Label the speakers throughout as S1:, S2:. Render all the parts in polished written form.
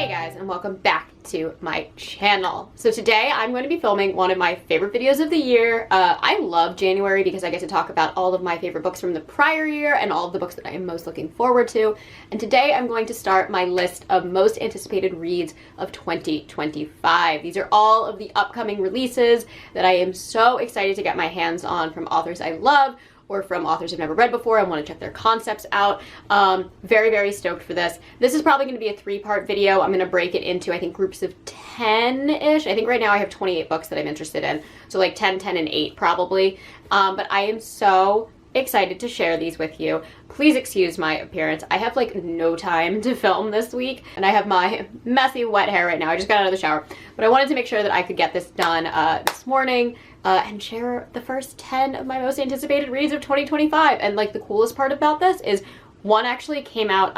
S1: Hey guys, and welcome back to my channel. So today I'm going to be filming one of my favorite videos of the year. I love January because I get to talk about all of my favorite books from the prior year and all of the books that I am most looking forward to. And today I'm going to start my list of most anticipated reads of 2025. These are all of the upcoming releases that I am so excited to get my hands on from authors I love, or from authors I've never read before. I want to check their concepts out. Very, very stoked for this. This is probably going to be a three-part video. I'm going to break it into, I think, groups of 10-ish. I think right now I have 28 books that I'm interested in. So like 10, 10, and 8 probably. But I am so excited to share these with you. Please excuse my appearance. I have like no time to film this week, and I have my messy wet hair right now. I just got out of the shower. But I wanted to make sure that I could get this done this morning. And share the first 10 of my most anticipated reads of 2025. And like the coolest part about this is one actually came out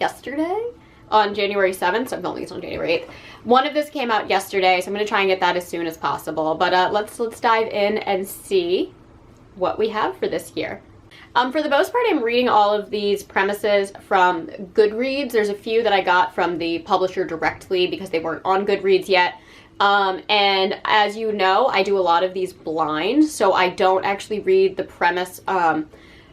S1: yesterday on January 7th. So I'm filming this on January 8th. One of this came out yesterday, so I'm gonna try and get that as soon as possible. But let's dive in and see what we have for this year. For the most part, I'm reading all of these premises from Goodreads. There's a few that I got from the publisher directly because they weren't on Goodreads yet. And as you know, I do a lot of these blind, so I don't actually read the premise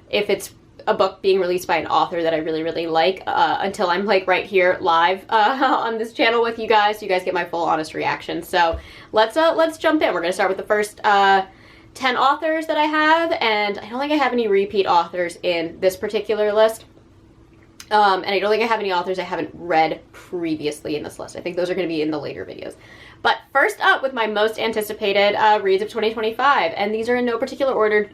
S1: if it's a book being released by an author that I really, really like until I'm like right here live on this channel with you guys, so you guys get my full honest reaction. So let's jump in. We're gonna start with the first 10 authors that I have, and I don't think I have any repeat authors in this particular list. And I don't think I have any authors I haven't read previously in this list. I think those are going to be in the later videos. But first up with my most anticipated reads of 2025, and these are in no particular order.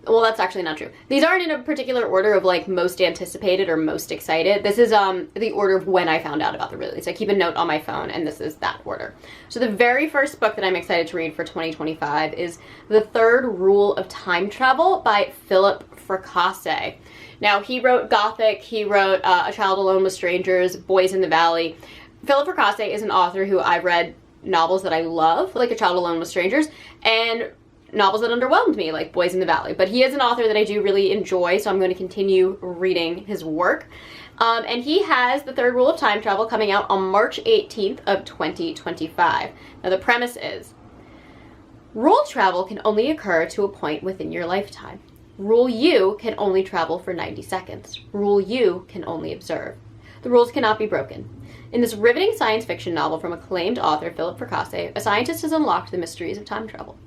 S1: Well, that's actually not true. These aren't in a particular order of like most anticipated or most excited. This is the order of when I found out about the release. I keep a note on my phone, and this is that order. So the very first book that I'm excited to read for 2025 is The Third Rule of Time Travel by Philip Fracassi. Now, he wrote Gothic, he wrote A Child Alone with Strangers, Boys in the Valley. Philip Fracassi is an author who I've read novels that I love, like A Child Alone with Strangers, and novels that underwhelmed me, like Boys in the Valley. But he is an author that I do really enjoy, so I'm going to continue reading his work. And he has The Third Rule of Time Travel coming out on March 18th of 2025. Now, the premise is, rule travel can only occur to a point within your lifetime. Rule U can only travel for 90 seconds. Rule U can only observe. The rules cannot be broken. In this riveting science fiction novel from acclaimed author Philip Fracassi, a scientist has unlocked the mysteries of time travel.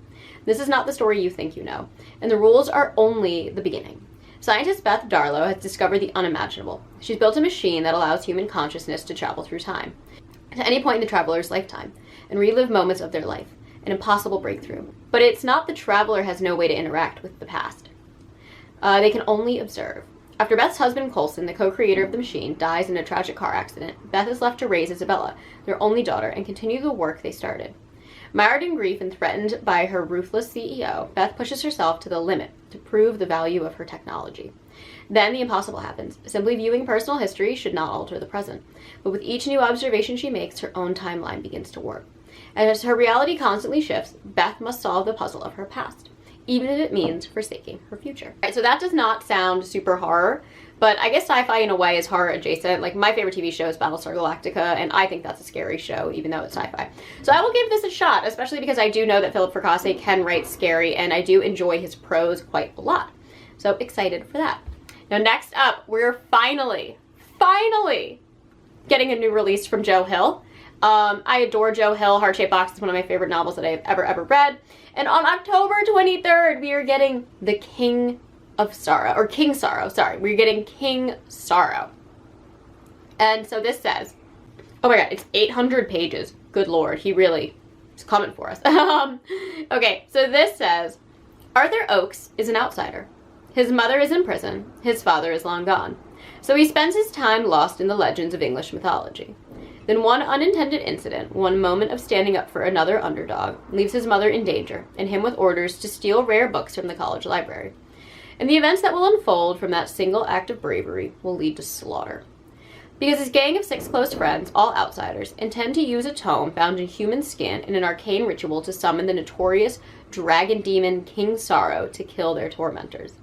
S1: This is not the story you think you know, and the rules are only the beginning. Scientist Beth Darlow has discovered the unimaginable. She's built a machine that allows human consciousness to travel through time, to any point in the traveler's lifetime, and relive moments of their life, an impossible breakthrough. But it's not the traveler has no way to interact with the past. They can only observe. After Beth's husband, Colson, the co-creator of the machine, dies in a tragic car accident, Beth is left to raise Isabella, their only daughter, and continue the work they started. Mired in grief and threatened by her ruthless CEO, Beth pushes herself to the limit to prove the value of her technology. Then the impossible happens. Simply viewing personal history should not alter the present, but with each new observation she makes, her own timeline begins to warp. And as her reality constantly shifts, Beth must solve the puzzle of her past, even if it means forsaking her future. All right, so that does not sound super horror, but I guess sci-fi in a way is horror adjacent. Like, my favorite TV show is Battlestar Galactica, and I think that's a scary show, even though it's sci-fi. So I will give this a shot, especially because I do know that Philip Fracassi can write scary, and I do enjoy his prose quite a lot. So excited for that. Now, next up, we're finally getting a new release from Joe Hill. I adore Joe Hill. Heart-Shaped Box is one of my favorite novels that I've ever read. And on October 23rd, we are getting The King Sorrow, sorry. We're getting King Sorrow. And so this says, oh my god, it's 800 pages. Good lord, he really is coming for us. Okay, so this says, Arthur Oakes is an outsider. His mother is in prison. His father is long gone. So he spends his time lost in the legends of English mythology. Then one unintended incident, one moment of standing up for another underdog, leaves his mother in danger, and him with orders to steal rare books from the college library. And the events that will unfold from that single act of bravery will lead to slaughter. Because his gang of 6 close friends, all outsiders, intend to use a tome found in human skin in an arcane ritual to summon the notorious dragon demon King Sorrow to kill their tormentors.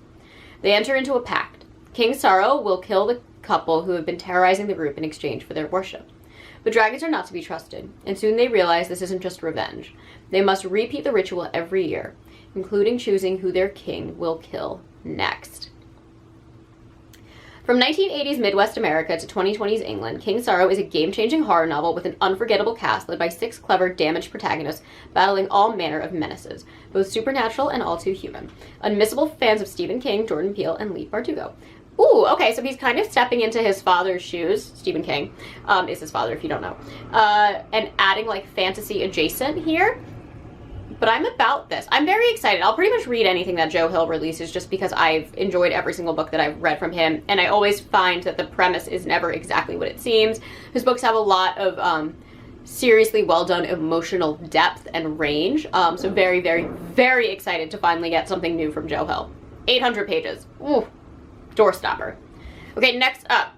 S1: They enter into a pact. King Sorrow will kill the couple who have been terrorizing the group in exchange for their worship. But dragons are not to be trusted, and soon they realize this isn't just revenge. They must repeat the ritual every year, including choosing who their king will kill next. From 1980s Midwest America to 2020s England, King Sorrow is a game-changing horror novel with an unforgettable cast led by 6 clever, damaged protagonists battling all manner of menaces, both supernatural and all too human. Unmissable fans of Stephen King, Jordan Peele, and Lee Bardugo. Ooh, okay, so he's kind of stepping into his father's shoes. Stephen King is his father, if you don't know. And adding, like, fantasy adjacent here. But I'm about this. I'm very excited. I'll pretty much read anything that Joe Hill releases just because I've enjoyed every single book that I've read from him. And I always find that the premise is never exactly what it seems. His books have a lot of seriously well-done emotional depth and range. So very, very, very excited to finally get something new from Joe Hill. 800 pages. Ooh. Doorstopper. Okay, next up.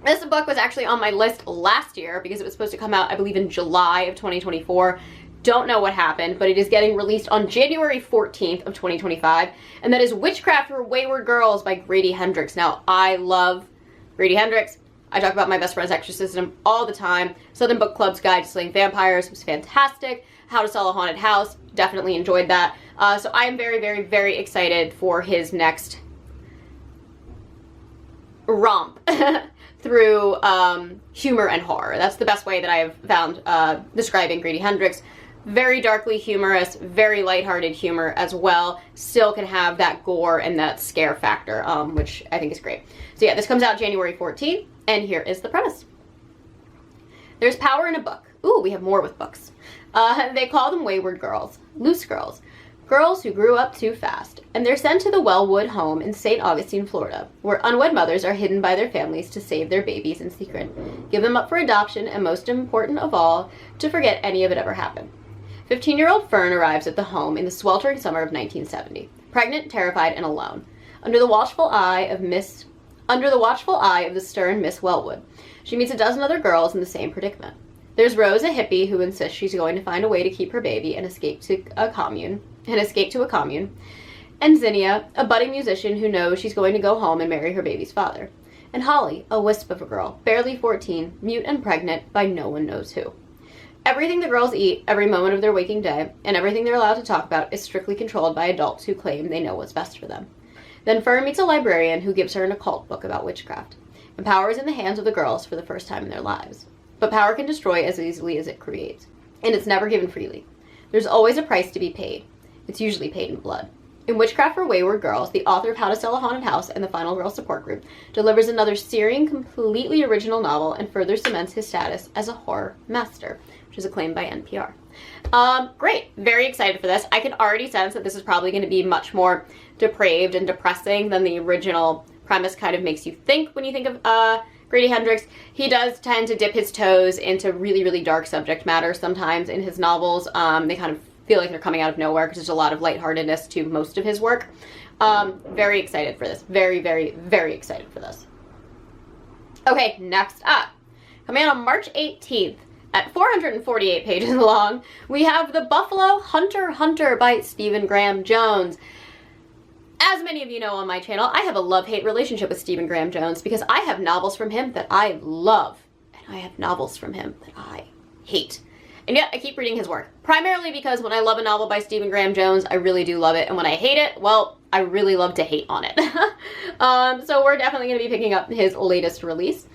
S1: This book was actually on my list last year because it was supposed to come out, I believe, in July of 2024. Don't know what happened, but it is getting released on January 14th of 2025, and that is Witchcraft for Wayward Girls by Grady Hendrix. Now, I love Grady Hendrix. I talk about My Best Friend's Exorcism all the time. Southern Book Club's Guide to Slaying Vampires was fantastic. How to Sell a Haunted House, definitely enjoyed that. So I am very, very, very excited for his next romp through humor and horror. That's the best way that I have found describing Grady Hendrix. Very darkly humorous, very lighthearted humor as well. Still can have that gore and that scare factor, which I think is great. So yeah, this comes out January 14th, and here is the premise. There's power in a book. Ooh, we have more with books. They call them wayward girls, loose girls. Girls who grew up too fast, and they're sent to the Wellwood home in St. Augustine, Florida, where unwed mothers are hidden by their families to save their babies in secret, give them up for adoption, and most important of all, to forget any of it ever happened. 15-year-old Fern arrives at the home in the sweltering summer of 1970, pregnant, terrified, and alone, under the watchful eye of the stern Miss Wellwood. She meets a dozen other girls in the same predicament. There's Rose, a hippie who insists she's going to find a way to keep her baby and escape to a commune, and Zinnia, a budding musician who knows she's going to go home and marry her baby's father, and Holly, a wisp of a girl, barely 14, mute and pregnant by no one knows who. Everything the girls eat, every moment of their waking day, and everything they're allowed to talk about is strictly controlled by adults who claim they know what's best for them. Then Fern meets a librarian who gives her an occult book about witchcraft, and power is in the hands of the girls for the first time in their lives. But power can destroy as easily as it creates, and it's never given freely. There's always a price to be paid. It's usually paid in blood. In Witchcraft for Wayward Girls, the author of How to Sell a Haunted House and the Final Girl Support Group delivers another searing, completely original novel and further cements his status as a horror master, which is acclaimed by NPR. Great. Very excited for this. I can already sense that this is probably going to be much more depraved and depressing than the original premise kind of makes you think when you think of Grady Hendrix. He does tend to dip his toes into really, really dark subject matter sometimes in his novels. They kind of feel like they're coming out of nowhere because there's a lot of lightheartedness to most of his work. Very excited for this. Very, very, very excited for this. Okay, next up. Coming out on March 18th at 448 pages long, we have The Buffalo Hunter by Stephen Graham Jones. As many of you know on my channel, I have a love-hate relationship with Stephen Graham Jones because I have novels from him that I love, and I have novels from him that I hate. And yet I keep reading his work, primarily because when I love a novel by Stephen Graham Jones, I really do love it, and when I hate it, well, I really love to hate on it. So we're definitely going to be picking up his latest release,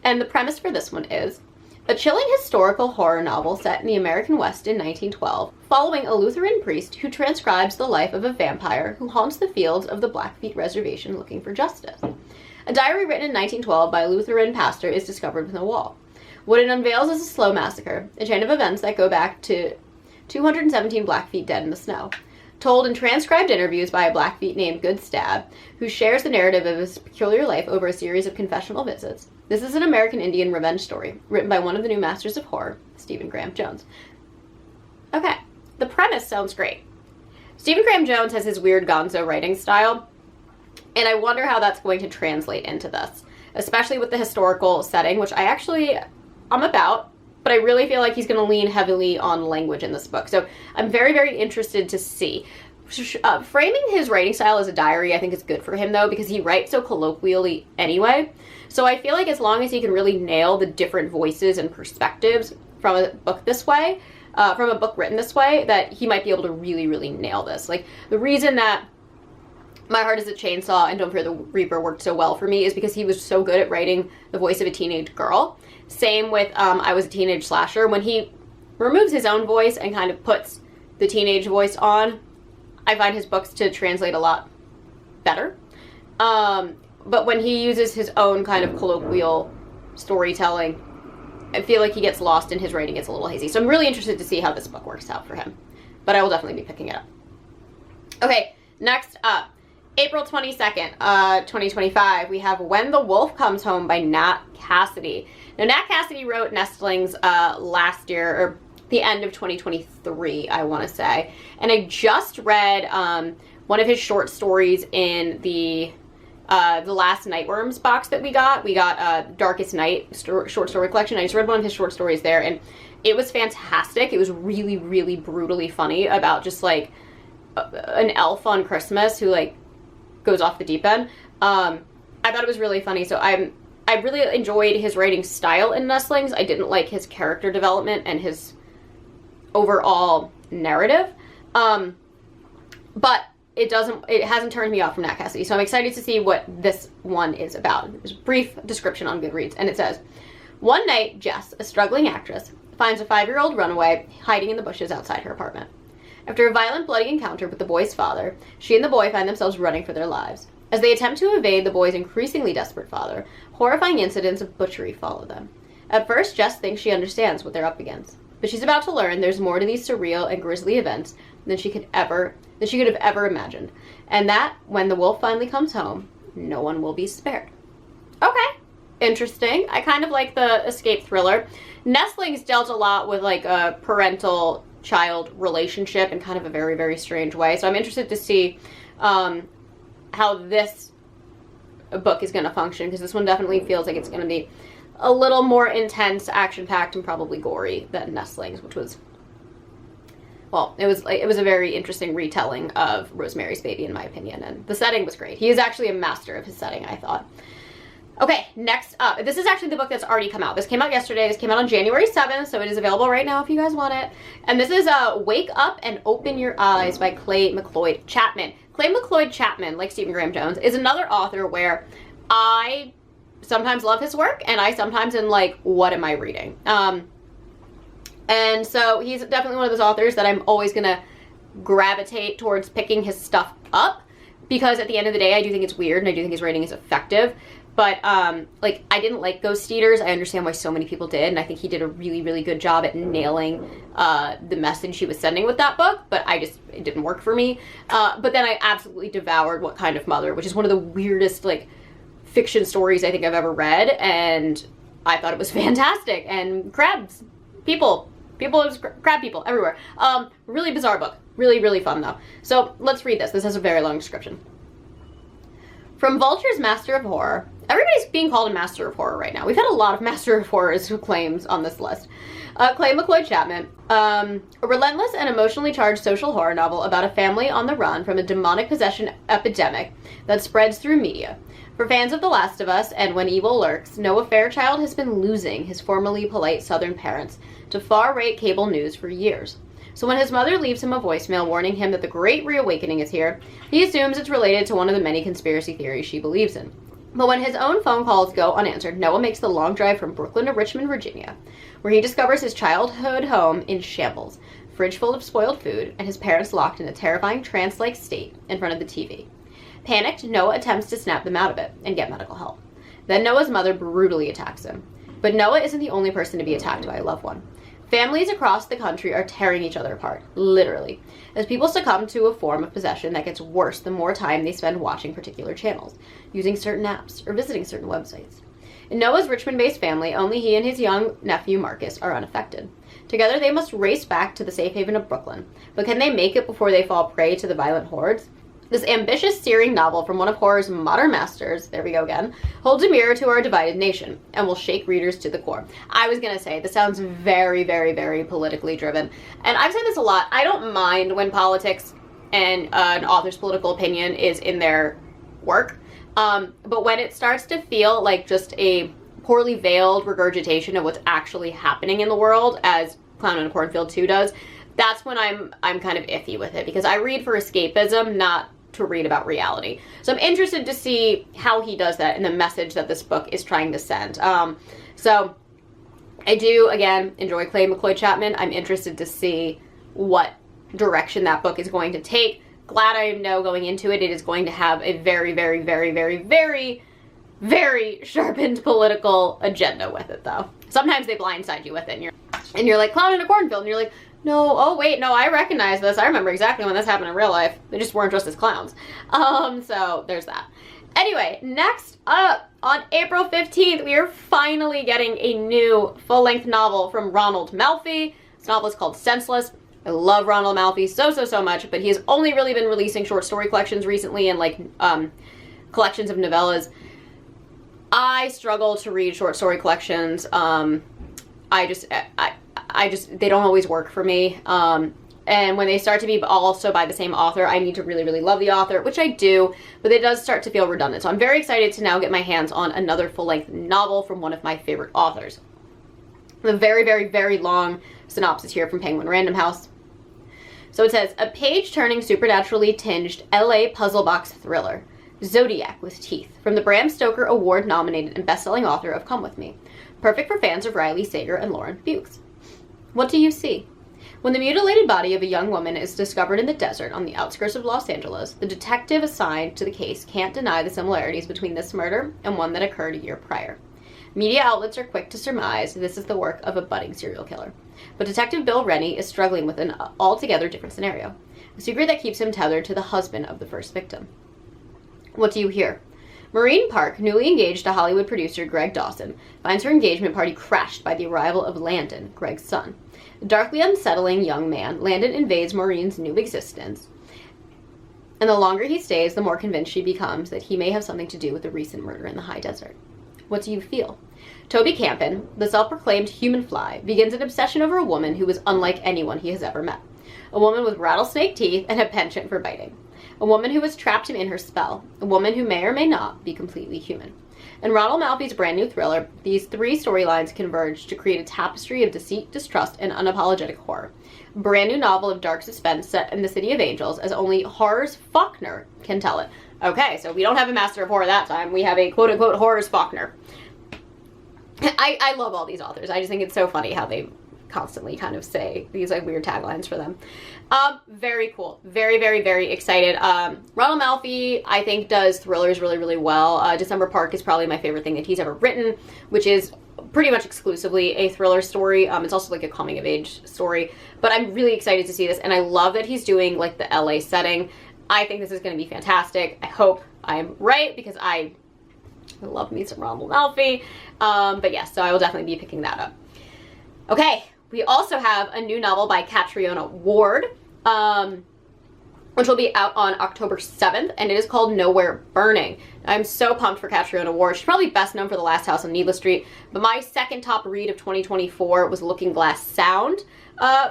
S1: and the premise for this one is a chilling historical horror novel set in the American West in 1912, following a Lutheran priest who transcribes the life of a vampire who haunts the fields of the Blackfeet Reservation looking for justice. A diary written in 1912 by a Lutheran pastor is discovered within a wall. What it unveils is a slow massacre, a chain of events that go back to 217 Blackfeet dead in the snow, told in transcribed interviews by a Blackfeet named Good Stab, who shares the narrative of his peculiar life over a series of confessional visits. This is an American Indian revenge story, written by one of the new masters of horror, Stephen Graham Jones. Okay, the premise sounds great. Stephen Graham Jones has his weird gonzo writing style, and I wonder how that's going to translate into this, especially with the historical setting, which I'm about, but I really feel like he's going to lean heavily on language in this book. So I'm very, very interested to see. Framing his writing style as a diary I think is good for him though, because he writes so colloquially anyway. So I feel like as long as he can really nail the different voices and perspectives from a book this way, from a book written this way, that he might be able to really, really nail this. Like, the reason that My Heart is a Chainsaw and Don't Fear the Reaper worked so well for me is because he was so good at writing the voice of a teenage girl. Same with I Was a Teenage Slasher. When he removes his own voice and kind of puts the teenage voice on, I find his books to translate a lot better. But when he uses his own kind of colloquial storytelling, I feel like he gets lost and his writing gets a little hazy. So I'm really interested to see how this book works out for him. But I will definitely be picking it up. Okay, next up, April 22nd, 2025, we have When the Wolf Comes Home by Nat Cassidy. Now, Nat Cassidy wrote Nestlings last year, or the end of 2023, I want to say. And I just read one of his short stories in the last Nightworms box that we got. We got Darkest Night short story collection. I just read one of his short stories there, and it was fantastic. It was really, really brutally funny about just like an elf on Christmas who like goes off the deep end. I thought it was really funny. So I really enjoyed his writing style in Nestlings. I didn't like his character development and his overall narrative. But it hasn't turned me off from Nat Cassidy. So I'm excited to see what this one is about. There's a brief description on Goodreads, and it says, one night, Jess, a struggling actress, finds a 5-year-old runaway hiding in the bushes outside her apartment. After a violent, bloody encounter with the boy's father, she and the boy find themselves running for their lives. As they attempt to evade the boy's increasingly desperate father, horrifying incidents of butchery follow them. At first, Jess thinks she understands what they're up against, but she's about to learn there's more to these surreal and grisly events than she could have ever imagined, and that when the wolf finally comes home, no one will be spared. Okay, interesting. I kind of like the escape thriller. Nestlings dealt a lot with like a parental-child relationship in kind of a very, very strange way, so I'm interested to see how this book is going to function, because this one definitely feels like it's going to be a little more intense, action-packed, and probably gory than Nestlings, which was, well, it was a very interesting retelling of Rosemary's Baby, in my opinion, and the setting was great. He is actually a master of his setting, I thought. Okay, next up. This is actually the book that's already come out. This came out yesterday. This came out on January 7th, so it is available right now if you guys want it. And this is Wake Up and Open Your Eyes by Clay McLeod Chapman. Clay McLeod Chapman, like Stephen Graham Jones, is another author where I sometimes love his work, and I sometimes am like, what am I reading? And so he's definitely one of those authors that I'm always going to gravitate towards picking his stuff up, because at the end of the day, I do think it's weird, and I do think his writing is effective. But, like, I didn't like Ghost Eaters. I understand why so many people did, and I think he did a really, really good job at nailing the message he was sending with that book, but it didn't work for me. But then I absolutely devoured What Kind of Mother, which is one of the weirdest, like, fiction stories I think I've ever read, and I thought it was fantastic. And crabs, crab people everywhere. Really bizarre book. Really, really fun, though. So let's read this. This has a very long description. From Vulture's Master of Horror. Everybody's being called a Master of Horror right now. We've had a lot of Master of Horrors claims on this list. Clay McLeod Chapman. A relentless and emotionally charged social horror novel about a family on the run from a demonic possession epidemic that spreads through media. For fans of The Last of Us and When Evil Lurks, Noah Fairchild has been losing his formerly polite Southern parents to far-right cable news for years. So when his mother leaves him a voicemail warning him that the Great Reawakening is here, he assumes it's related to one of the many conspiracy theories she believes in. But when his own phone calls go unanswered, Noah makes the long drive from Brooklyn to Richmond, Virginia, where he discovers his childhood home in shambles, fridge full of spoiled food, and his parents locked in a terrifying trance-like state in front of the TV. Panicked, Noah attempts to snap them out of it and get medical help. Then Noah's mother brutally attacks him. But Noah isn't the only person to be attacked by a loved one. Families across the country are tearing each other apart, literally, as people succumb to a form of possession that gets worse the more time they spend watching particular channels, using certain apps, or visiting certain websites. In Noah's Richmond-based family, only he and his young nephew Marcus are unaffected. Together they must race back to the safe haven of Brooklyn, but can they make it before they fall prey to the violent hordes? This ambitious, searing novel from one of horror's modern masters, there we go again, holds a mirror to our divided nation and will shake readers to the core. I was going to say, this sounds very, very, very politically driven. And I've said this a lot. I don't mind when politics and an author's political opinion is in their work. But when it starts to feel like just a poorly veiled regurgitation of what's actually happening in the world, as Clown in a Cornfield 2 does, that's when I'm kind of iffy with it, because I read for escapism, not to read about reality. So I'm interested to see how he does that and the message that this book is trying to send. So I do, again, enjoy Clay McCloy Chapman. I'm interested to see what direction that book is going to take. Glad I know going into it, it is going to have a very, very, very, very, very, very sharpened political agenda with it, though. Sometimes they blindside you with it, and you're like, Clown in a Cornfield, and you're like, no, oh wait, no, I recognize this. I remember exactly when this happened in real life. They just weren't dressed as clowns. So there's that. Anyway, next up, on April 15th, we are finally getting a new full-length novel from Ronald Malfi. This novel is called Senseless. I love Ronald Malfi so much, but he has only really been releasing short story collections recently and like collections of novellas. I struggle to read short story collections. I just they don't always work for me. And when they start to be also by the same author, I need to really, really love the author, which I do, but it does start to feel redundant. So I'm very excited to now get my hands on another full-length novel from one of my favorite authors. The very, very, very long synopsis here from Penguin Random House. So it says, a page-turning, supernaturally tinged LA puzzle box thriller, Zodiac with teeth, from the Bram Stoker Award-nominated and best-selling author of Come With Me. Perfect for fans of Riley Sager and Lauren Bukes. What do you see? When the mutilated body of a young woman is discovered in the desert on the outskirts of Los Angeles, the detective assigned to the case can't deny the similarities between this murder and one that occurred a year prior. Media outlets are quick to surmise this is the work of a budding serial killer. But Detective Bill Rennie is struggling with an altogether different scenario, a secret that keeps him tethered to the husband of the first victim. What do you hear? Maureen Park, newly engaged to Hollywood producer Greg Dawson, finds her engagement party crashed by the arrival of Landon, Greg's son. A darkly unsettling young man, Landon invades Maureen's new existence, and the longer he stays, the more convinced she becomes that he may have something to do with the recent murder in the high desert. What do you feel? Toby Campen, the self-proclaimed human fly, begins an obsession over a woman who is unlike anyone he has ever met. A woman with rattlesnake teeth and a penchant for biting. A woman who has trapped him in her spell. A woman who may or may not be completely human. In Ronald Malfi's brand new thriller, these three storylines converge to create a tapestry of deceit, distrust, and unapologetic horror. A brand new novel of dark suspense set in the City of Angels, as only horror's Faulkner can tell it. Okay, so we don't have a master of horror that time. We have a quote-unquote horror's Faulkner. I love all these authors. I just think it's so funny how they constantly kind of say these like weird taglines for them. Very cool. Very, very, very excited. Ronald Malfi, I think, does thrillers really, really well. December Park is probably my favorite thing that he's ever written, which is pretty much exclusively a thriller story. It's also like a coming of age story, but I'm really excited to see this, and I love that he's doing like the LA setting. I think this is going to be fantastic. I hope I'm right, because I love me some Ronald Malfi. But yes, so I will definitely be picking that up. Okay, we also have a new novel by Catriona Ward, which will be out on October 7th, and it is called Nowhere Burning. I'm so pumped for Catriona Ward. She's probably best known for The Last House on Needless Street, but my second top read of 2024 was Looking Glass Sound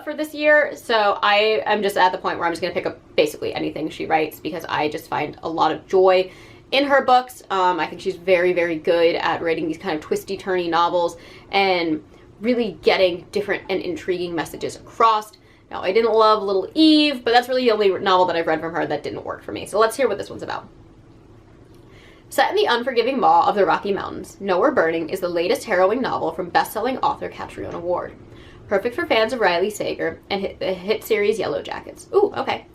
S1: for this year, so I am just at the point where I'm just going to pick up basically anything she writes, because I just find a lot of joy in her books. I think she's very, very good at writing these kind of twisty-turny novels and really getting different and intriguing messages across. Now, I didn't love Little Eve, but that's really the only novel that I've read from her that didn't work for me. So let's hear what this one's about. Set in the unforgiving maw of the Rocky Mountains, Nowhere Burning is the latest harrowing novel from best-selling author Catriona Ward. Perfect for fans of Riley Sager and the hit series Yellow Jackets. Ooh, okay.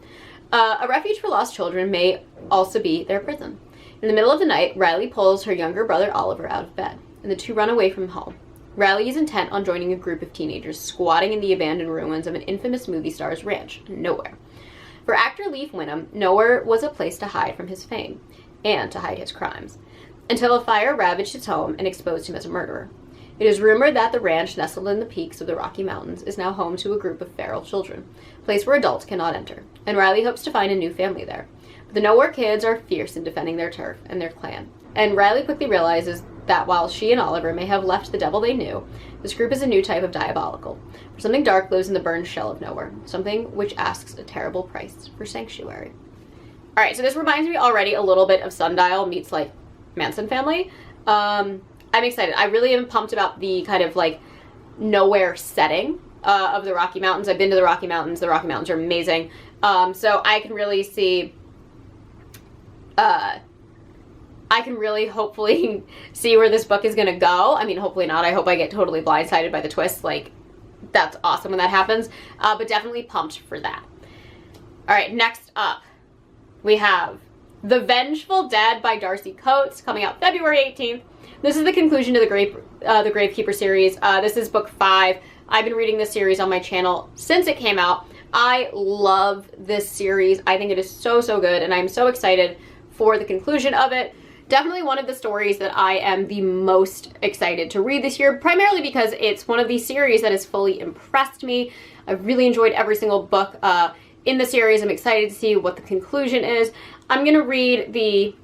S1: A refuge for lost children may also be their prison. In the middle of the night, Riley pulls her younger brother Oliver out of bed, and the two run away from home. Riley is intent on joining a group of teenagers squatting in the abandoned ruins of an infamous movie star's ranch, Nowhere. For actor Leif Winham, Nowhere was a place to hide from his fame, and to hide his crimes, until a fire ravaged his home and exposed him as a murderer. It is rumored that the ranch, nestled in the peaks of the Rocky Mountains, is now home to a group of feral children, a place where adults cannot enter, and Riley hopes to find a new family there. But the Nowhere kids are fierce in defending their turf and their clan, and Riley quickly realizes that while she and Oliver may have left the devil they knew, this group is a new type of diabolical. For something dark lives in the burned shell of nowhere, something which asks a terrible price for sanctuary. All right, so this reminds me already a little bit of Sundial meets like Manson Family. I'm excited. I really am pumped about the kind of like nowhere setting of the Rocky Mountains. I've been to the Rocky Mountains. The Rocky Mountains are amazing. So I can really see, I can really hopefully see where this book is going to go. I mean, hopefully not. I hope I get totally blindsided by the twist. Like, that's awesome when that happens. But definitely pumped for that. All right, next up, we have The Vengeful Dead by Darcy Coates, coming out February 18th. This is the conclusion to the Gravekeeper series. This is book 5. I've been reading this series on my channel since it came out. I love this series. I think it is so, so good, and I'm so excited for the conclusion of it. Definitely one of the stories that I am the most excited to read this year, primarily because it's one of these series that has fully impressed me. I've really enjoyed every single book in the series. I'm excited to see what the conclusion is. I'm going to read the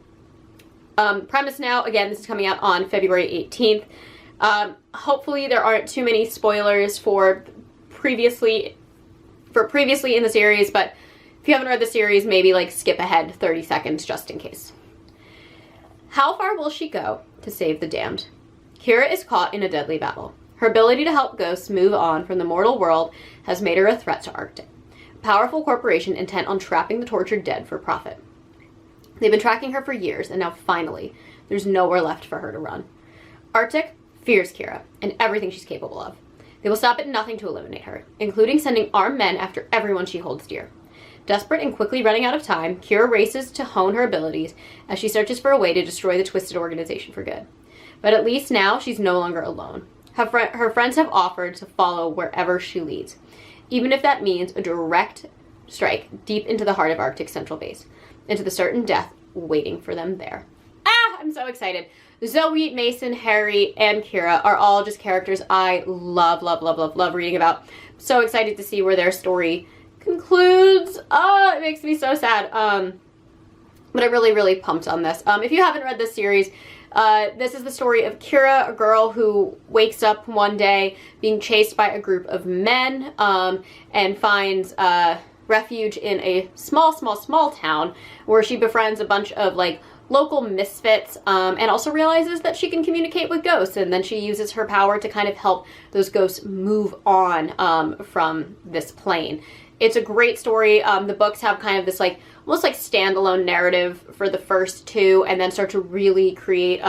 S1: premise now. Again, this is coming out on February 18th. Hopefully there aren't too many spoilers for previously in the series, but if you haven't read the series, maybe like skip ahead 30 seconds just in case. How far will she go to save the damned? Kira is caught in a deadly battle. Her ability to help ghosts move on from the mortal world has made her a threat to Arctic, a powerful corporation intent on trapping the tortured dead for profit. They've been tracking her for years, and now finally, there's nowhere left for her to run. Arctic fears Kira and everything she's capable of. They will stop at nothing to eliminate her, including sending armed men after everyone she holds dear. Desperate and quickly running out of time, Kira races to hone her abilities as she searches for a way to destroy the twisted organization for good. But at least now she's no longer alone. Her friends have offered to follow wherever she leads, even if that means a direct strike deep into the heart of Arctic's central base, into the certain death waiting for them there. I'm so excited. Zoe, Mason, Harry, and Kira are all just characters I love reading about. So excited to see where their story concludes. It makes me so sad. But I'm really pumped on this. If you haven't read this series, this is the story of Kira, a girl who wakes up one day being chased by a group of men, and finds refuge in a small town where she befriends a bunch of like local misfits, and also realizes that she can communicate with ghosts, and then she uses her power to kind of help those ghosts move on from this plane. It's a great story. The books have kind of this like almost like standalone narrative for the first two, and then start to really create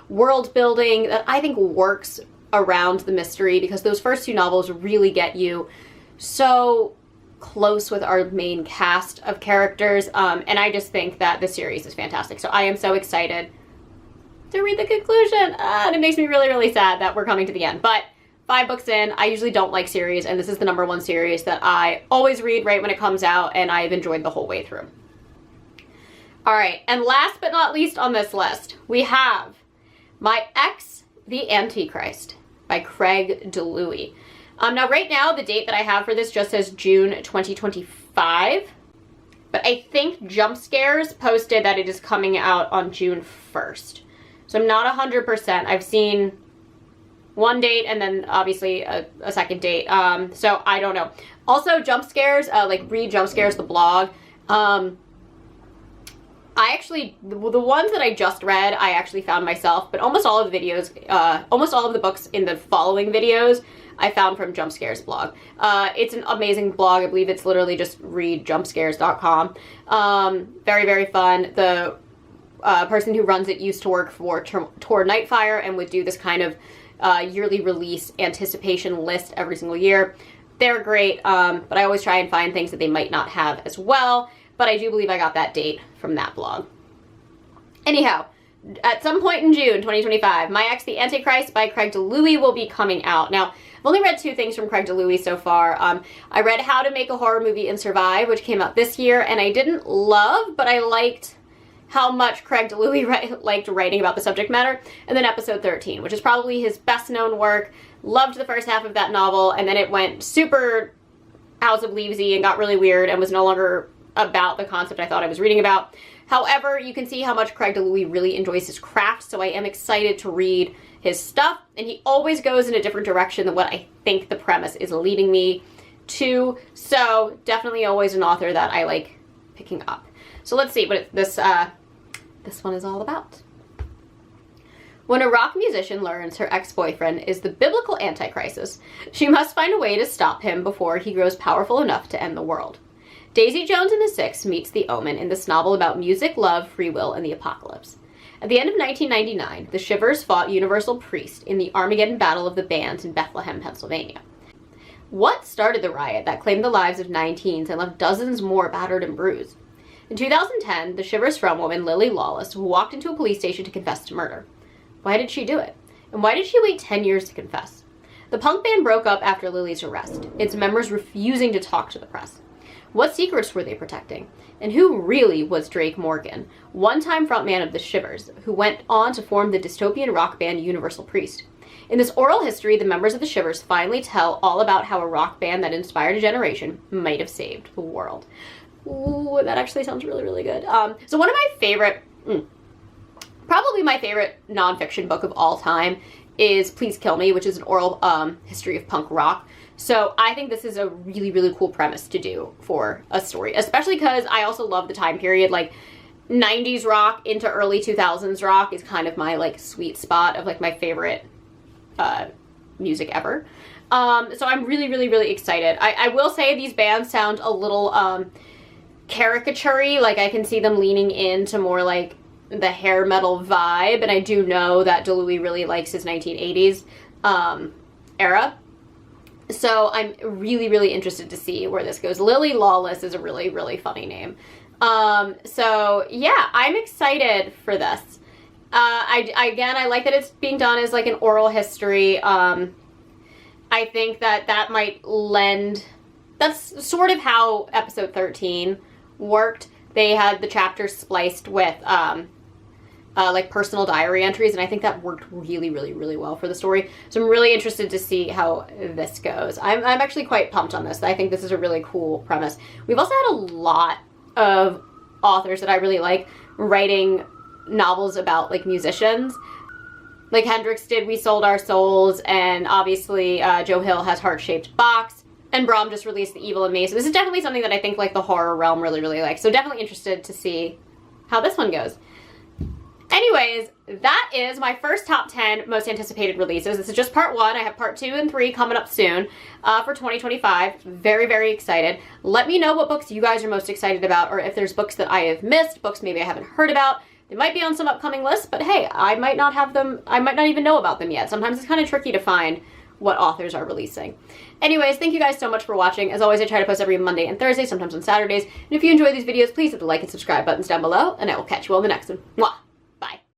S1: world building that I think works around the mystery, because those first two novels really get you so close with our main cast of characters, and I just think that the series is fantastic. So I am so excited to read the conclusion, and it makes me really sad that we're coming to the end. But 5 books in, I usually don't like series, and this is the #1 series that I always read right when it comes out, and I've enjoyed the whole way through. All right, and last but not least on this list, we have my Ex the Antichrist by Craig DeLuey. Now right now, the date that I have for this just says June 2025, but I think Jump Scares posted that it is coming out on June 1st. So I'm not 100%. I've seen one date and then obviously a second date. So I don't know. Also, Jump Scares, like read Jump Scares, the blog. I actually, the ones that I just read, I actually found myself, but almost all of the videos, almost all of the books in the following videos, I found from Jump Scares blog. It's an amazing blog. I believe it's literally just readjumpscares.com. Very fun. The person who runs it used to work for Tor Nightfire and would do this kind of yearly release anticipation list every single year. They're great, but I always try and find things that they might not have as well. But I do believe I got that date from that blog. Anyhow, at some point in June 2025, My Ex the Antichrist by Craig DeLuey will be coming out. Now, I've only read 2 things from Craig DeLuey so far. I read How to Make a Horror Movie and Survive, which came out this year, and I didn't love, but I liked how much Craig DeLuey liked writing about the subject matter. And then Episode 13, which is probably his best known work. Loved the first half of that novel, and then it went super House of Leavesy and got really weird and was no longer about the concept I thought I was reading about. However, you can see how much Craig DeLuey really enjoys his craft, so I am excited to read his stuff, and he always goes in a different direction than what I think the premise is leading me to, so definitely always an author that I like picking up. So let's see what this one is all about. When a rock musician learns her ex-boyfriend is the biblical Antichrist, she must find a way to stop him before he grows powerful enough to end the world. Daisy Jones and the Six meets the Omen in this novel about music, love, free will, and the apocalypse. At the end of 1999, the Shivers fought Universal Priest in the Armageddon Battle of the Bands in Bethlehem, Pennsylvania. What started the riot that claimed the lives of 9 teens and left dozens more battered and bruised? In 2010, the Shivers From woman Lily Lawless walked into a police station to confess to murder. Why did she do it? And why did she wait 10 years to confess? The punk band broke up after Lily's arrest, its members refusing to talk to the press. What secrets were they protecting? And who really was Drake Morgan, one-time frontman of the Shivers, who went on to form the dystopian rock band Universal Priest? In this oral history, the members of the Shivers finally tell all about how a rock band that inspired a generation might have saved the world. Ooh, that actually sounds really, really good. So one of my favorite, probably my favorite nonfiction book of all time is Please Kill Me, which is an oral history of punk rock. So I think this is a really, really cool premise to do for a story, especially because I also love the time period. Like 90s rock into early 2000s rock is kind of my like sweet spot of like my favorite music ever. So I'm really, really, really excited. I will say these bands sound a little caricature-y. Like I can see them leaning into more like the hair metal vibe, and I do know that DeLuey really likes his 1980s era. So I'm really, really interested to see where this goes. Lily Lawless is a really, really funny name. So yeah, I'm excited for this. I like that it's being done as like an oral history. I think that might lend, that's sort of how episode 13 worked. They had the chapters spliced with like personal diary entries, and I think that worked really, really, really well for the story. So I'm really interested to see how this goes. I'm actually quite pumped on this. I think this is a really cool premise. We've also had a lot of authors that I really like writing novels about like musicians. Like Hendrix did We Sold Our Souls, and obviously Joe Hill has Heart-Shaped Box, and Brom just released The Evil in Me. So this is definitely something that I think like the horror realm really, really likes. So definitely interested to see how this one goes. Anyways, that is my first top 10 most anticipated releases. This is just part 1. I have part 2 and 3 coming up soon for 2025. Very, very excited. Let me know what books you guys are most excited about, or if there's books that I have missed, books maybe I haven't heard about. They might be on some upcoming lists, but hey, I might not have them. I might not even know about them yet. Sometimes it's kind of tricky to find what authors are releasing. Anyways, thank you guys so much for watching. As always, I try to post every Monday and Thursday, sometimes on Saturdays. And if you enjoy these videos, please hit the like and subscribe buttons down below, and I will catch you all in the next one. Mwah!